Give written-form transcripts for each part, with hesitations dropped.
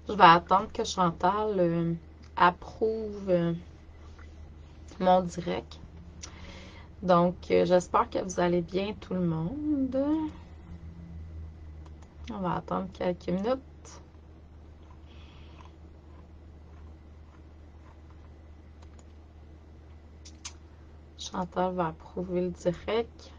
Je vais attendre que Chantal approuve mon direct. Donc, j'espère que vous allez bien tout le monde. On va attendre quelques minutes. Chantal va approuver le direct.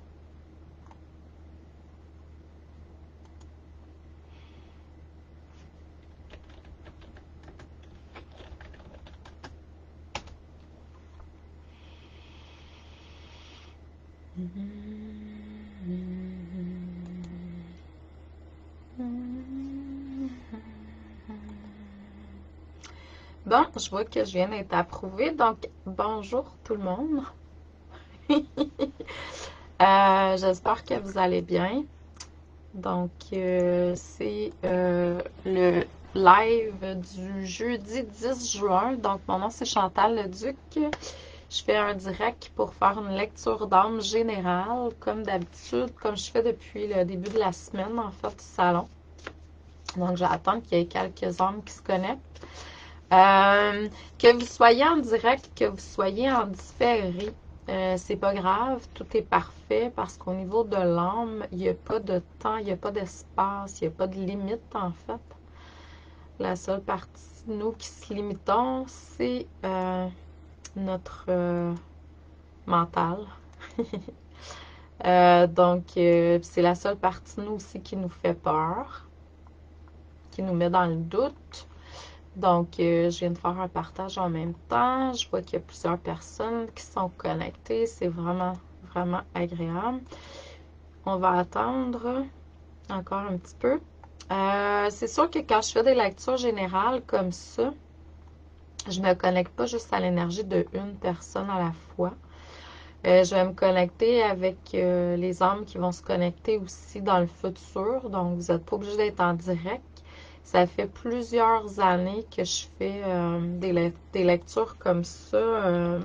Bon, je vois que je viens d'être approuvée. Donc, bonjour tout le monde. J'espère que vous allez bien. Donc, c'est le live du jeudi 10 juin. Donc, mon nom, c'est Chantal Leduc. Je fais un direct pour faire une lecture d'âme générale, comme d'habitude, comme je fais depuis le début de la semaine, en fait, du salon. Donc, j'attends qu'il y ait quelques âmes qui se connectent. Que vous soyez en direct, que vous soyez en différé, c'est pas grave, tout est parfait parce qu'au niveau de l'âme, il n'y a pas de temps, il n'y a pas d'espace, il n'y a pas de limite en fait. La seule partie de nous qui se limitons, c'est notre mental. Donc, c'est la seule partie de nous aussi qui nous fait peur, qui nous met dans le doute. Donc, je viens de faire un partage en même temps. Je vois qu'il y a plusieurs personnes qui sont connectées. C'est vraiment, vraiment agréable. On va attendre encore un petit peu. C'est sûr que quand je fais des lectures générales comme ça, je ne me connecte pas juste à l'énergie de une personne à la fois. Je vais me connecter avec les âmes qui vont se connecter aussi dans le futur. Donc, vous n'êtes pas obligé d'être en direct. Ça fait plusieurs années que je fais des lectures comme ça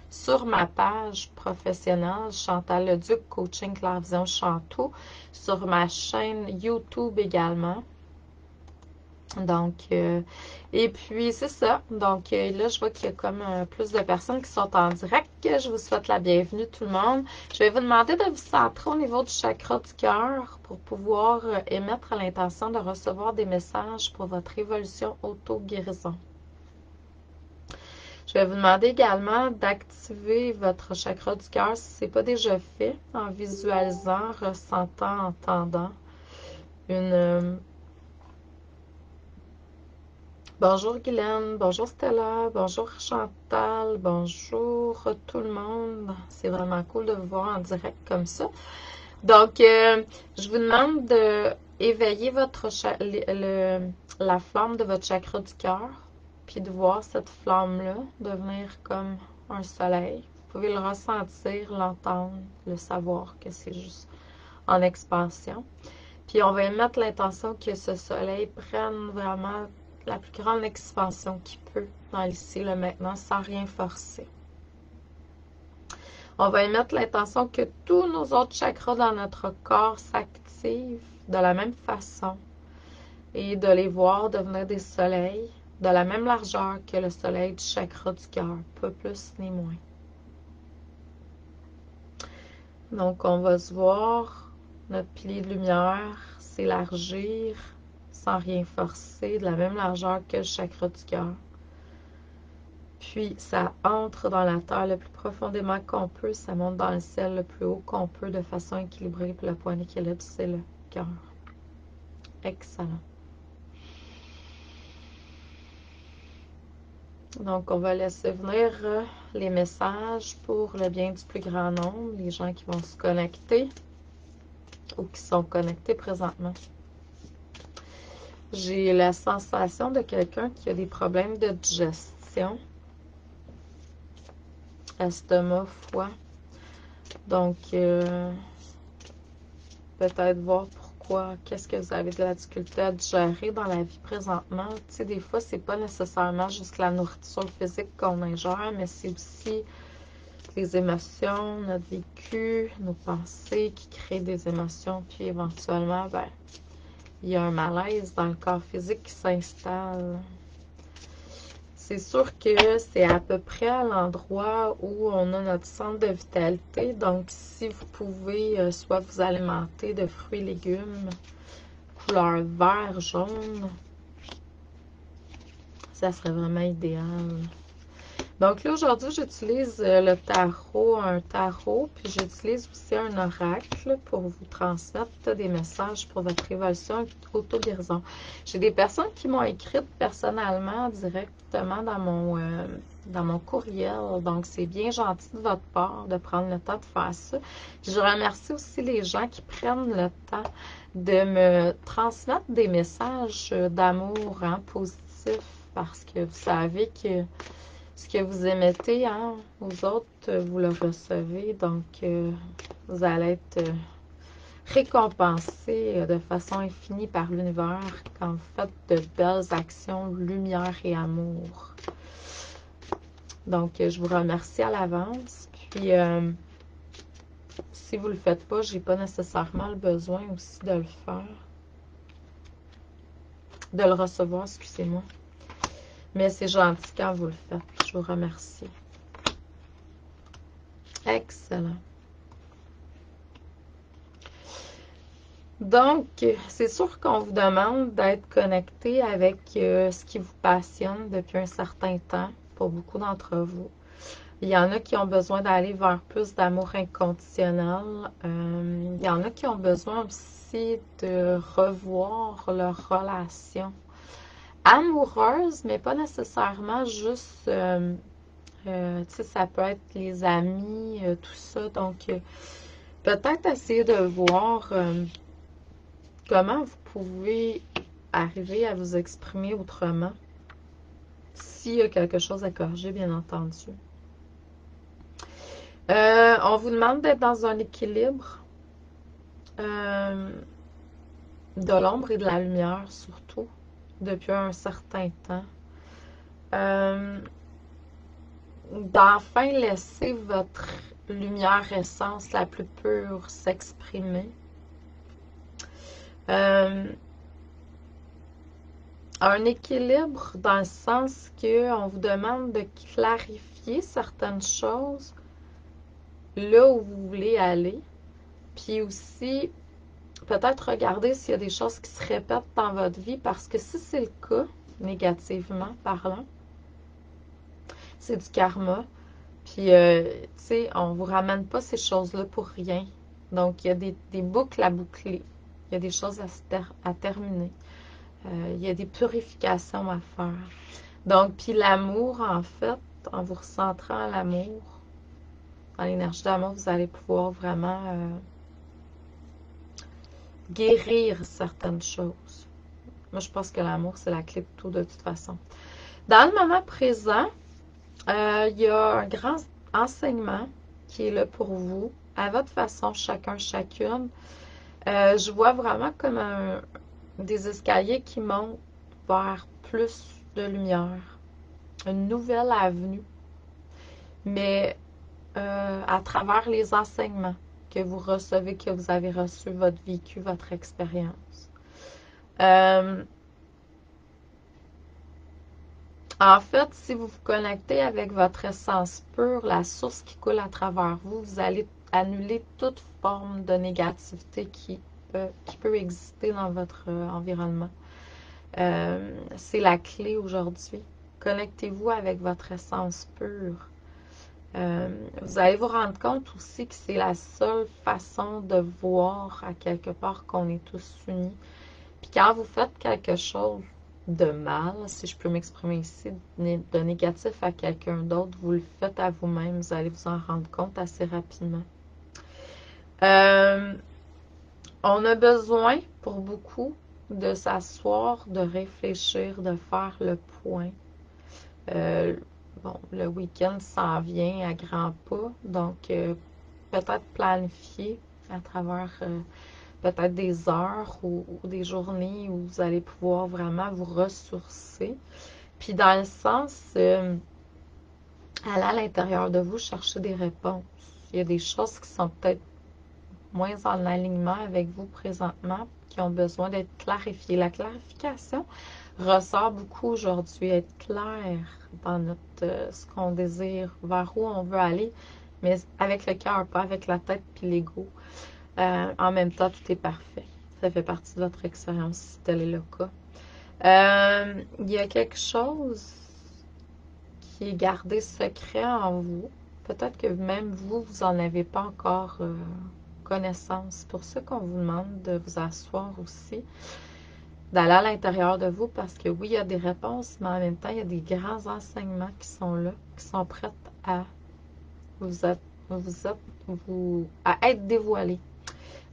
sur ma page professionnelle, Chantal Leduc, Coaching Clairvision Chantou, sur ma chaîne YouTube également. Donc, et puis c'est ça. Donc là, je vois qu'il y a comme plus de personnes qui sont en direct. Je vous souhaite la bienvenue tout le monde. Je vais vous demander de vous centrer au niveau du chakra du cœur pour pouvoir émettre l'intention de recevoir des messages pour votre évolution auto-guérison. Je vais vous demander également d'activer votre chakra du cœur si ce n'est pas déjà fait, en visualisant, ressentant, entendant une... Bonjour Guylaine, bonjour Stella, bonjour Chantal, bonjour tout le monde. C'est vraiment cool de vous voir en direct comme ça. Donc, je vous demande de éveiller la flamme de votre chakra du cœur, puis de voir cette flamme-là devenir comme un soleil. Vous pouvez le ressentir, l'entendre, le savoir que c'est juste en expansion. Puis on va émettre l'intention que ce soleil prenne vraiment la plus grande expansion qu'il peut dans l'ici, le maintenant, sans rien forcer. On va émettre l'intention que tous nos autres chakras dans notre corps s'activent de la même façon et de les voir devenir des soleils de la même largeur que le soleil du chakra du cœur, pas plus ni moins. Donc, on va se voir notre pilier de lumière s'élargir sans rien forcer, de la même largeur que le chakra du cœur. Puis, ça entre dans la terre le plus profondément qu'on peut, ça monte dans le ciel le plus haut qu'on peut de façon équilibrée, puis le point d'équilibre, c'est le cœur. Excellent. Donc, on va laisser venir les messages pour le bien du plus grand nombre, les gens qui vont se connecter ou qui sont connectés présentement. J'ai la sensation de quelqu'un qui a des problèmes de digestion, estomac, foie. Donc, peut-être voir pourquoi, qu'est-ce que vous avez de la difficulté à digérer dans la vie présentement. Tu sais, des fois, c'est pas nécessairement juste la nourriture physique qu'on ingère, mais c'est aussi les émotions, notre vécu, nos pensées qui créent des émotions, puis éventuellement, ben, il y a un malaise dans le corps physique qui s'installe. C'est sûr que c'est à peu près à l'endroit où on a notre centre de vitalité. Donc, si vous pouvez soit vous alimenter de fruits et légumes, couleur vert, jaune, ça serait vraiment idéal. Donc là, aujourd'hui, j'utilise le tarot, un tarot, puis j'utilise aussi un oracle pour vous transmettre des messages pour votre évolution auto-guérison. J'ai des personnes qui m'ont écrit personnellement, directement dans mon courriel. Donc, c'est bien gentil de votre part de prendre le temps de faire ça. Puis je remercie aussi les gens qui prennent le temps de me transmettre des messages d'amour positifs, parce que vous savez que ce que vous émettez aux autres, vous le recevez. Donc, vous allez être récompensé de façon infinie par l'univers quand vous faites de belles actions, lumière et amour. Donc, je vous remercie à l'avance. Puis, si vous ne le faites pas, j'ai pas nécessairement le besoin aussi de le faire. De le recevoir, excusez-moi. Mais c'est gentil quand vous le faites. Je vous remercie. Excellent. Donc, c'est sûr qu'on vous demande d'être connecté avec ce qui vous passionne depuis un certain temps, pour beaucoup d'entre vous. Il y en a qui ont besoin d'aller vers plus d'amour inconditionnel. Il y en a qui ont besoin aussi de revoir leur relation amoureuse, mais pas nécessairement juste, tu sais, ça peut être les amis, tout ça. Donc, peut-être essayer de voir comment vous pouvez arriver à vous exprimer autrement, s'il y a quelque chose à corriger, bien entendu. On vous demande d'être dans un équilibre de l'ombre et de la lumière, surtout, depuis un certain temps. D'enfin laisser votre lumière essence la plus pure s'exprimer. Un équilibre dans le sens qu'on vous demande de clarifier certaines choses là où vous voulez aller. Puis aussi, peut-être regarder s'il y a des choses qui se répètent dans votre vie, parce que si c'est le cas, négativement parlant, c'est du karma. Puis, tu sais, on vous ramène pas ces choses-là pour rien. Donc, il y a des boucles à boucler. Il y a des choses à terminer. Il y a des purifications à faire. Donc, puis l'amour, en fait, en vous recentrant à l'amour, dans l'énergie d'amour, vous allez pouvoir vraiment guérir certaines choses. Moi, je pense que l'amour, c'est la clé de tout, de toute façon. Dans le moment présent, il y a un grand enseignement qui est là pour vous, à votre façon, chacun, chacune. Je vois vraiment comme des escaliers qui montent vers plus de lumière, une nouvelle avenue, mais à travers les enseignements que vous recevez, que vous avez reçus, votre vécu, votre expérience. En fait, si vous vous connectez avec votre essence pure, la source qui coule à travers vous, vous allez annuler toute forme de négativité qui peut exister dans votre environnement. C'est la clé aujourd'hui. Connectez-vous avec votre essence pure. Vous allez vous rendre compte aussi que c'est la seule façon de voir à quelque part qu'on est tous unis. Puis quand vous faites quelque chose de mal, si je peux m'exprimer ici, de négatif à quelqu'un d'autre, vous le faites à vous-même, vous allez vous en rendre compte assez rapidement. On a besoin, pour beaucoup, de s'asseoir, de réfléchir, de faire le point. Bon, le week-end s'en vient à grands pas, donc peut-être planifier à travers peut-être des heures ou des journées où vous allez pouvoir vraiment vous ressourcer. Puis dans le sens, aller à l'intérieur de vous chercher des réponses. Il y a des choses qui sont peut-être moins en alignement avec vous présentement, qui ont besoin d'être clarifiés. La clarification ressort beaucoup aujourd'hui, être clair dans notre ce qu'on désire, vers où on veut aller, mais avec le cœur, pas avec la tête puis l'ego. En même temps, tout est parfait. Ça fait partie de votre expérience, si tel est le cas. Il y a quelque chose qui est gardé secret en vous. Peut-être que même vous, vous n'en avez pas encore connaissance. C'est pour ça qu'on vous demande de vous asseoir aussi, d'aller à l'intérieur de vous, parce que oui, il y a des réponses, mais en même temps, il y a des grands enseignements qui sont là, qui sont prêts à à être dévoilés.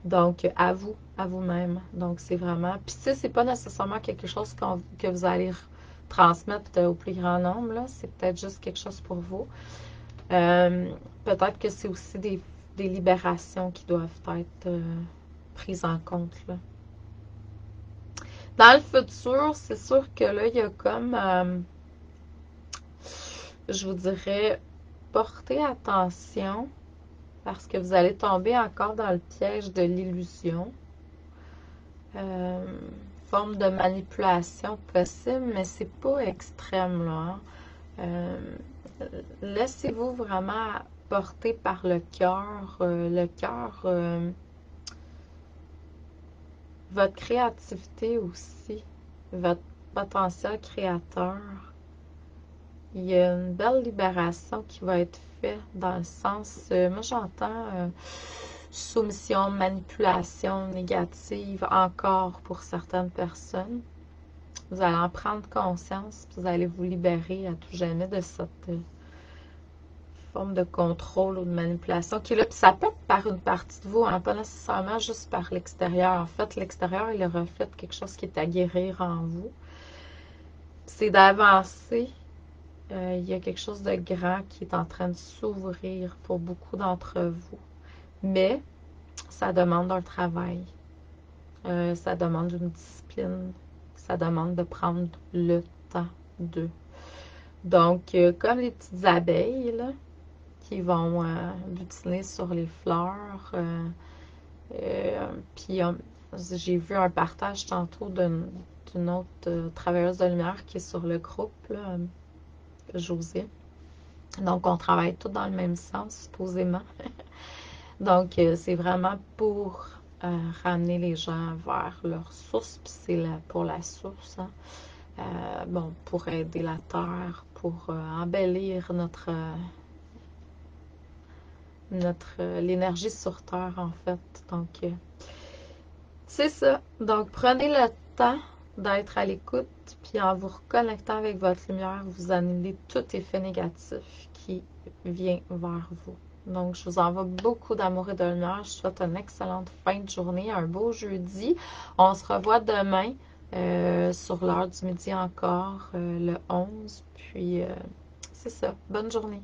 Donc, à vous, à vous-même. Donc, c'est vraiment... Puis, tu sais, c'est pas nécessairement quelque chose que vous allez transmettre au plus grand nombre, là. C'est peut-être juste quelque chose pour vous. Peut-être que c'est aussi des libérations qui doivent être prises en compte, là. Dans le futur, c'est sûr que là, il y a comme... je vous dirais, portez attention parce que vous allez tomber encore dans le piège de l'illusion. Forme de manipulation possible, mais c'est pas extrême, là. Laissez-vous vraiment porter par le cœur. Votre créativité aussi, votre potentiel créateur. Il y a une belle libération qui va être faite dans le sens, moi j'entends soumission, manipulation négative encore pour certaines personnes. Vous allez en prendre conscience, puis vous allez vous libérer à tout jamais de cette forme de contrôle ou de manipulation qui est là. Puis ça peut être par une partie de vous, hein, pas nécessairement juste par l'extérieur. En fait, l'extérieur, il reflète quelque chose qui est à guérir en vous. C'est d'avancer. Il y a quelque chose de grand qui est en train de s'ouvrir pour beaucoup d'entre vous. Mais ça demande un travail. Ça demande une discipline. Ça demande de prendre le temps de. Donc, comme les petites abeilles, là, qui vont butiner sur les fleurs. Puis, j'ai vu un partage tantôt d'une autre travailleuse de lumière qui est sur le groupe, là, Josée. Donc, on travaille tous dans le même sens, supposément. Donc, c'est vraiment pour ramener les gens vers leur source, puis c'est pour la source, hein. Bon, pour aider la Terre, pour embellir l'énergie sur Terre, en fait. Donc, c'est ça. Donc, prenez le temps d'être à l'écoute, puis en vous reconnectant avec votre lumière, vous annulez tout effet négatif qui vient vers vous. Donc, je vous envoie beaucoup d'amour et de lumière. Je vous souhaite une excellente fin de journée, un beau jeudi. On se revoit demain sur l'heure du midi encore, le 11. Puis, c'est ça. Bonne journée.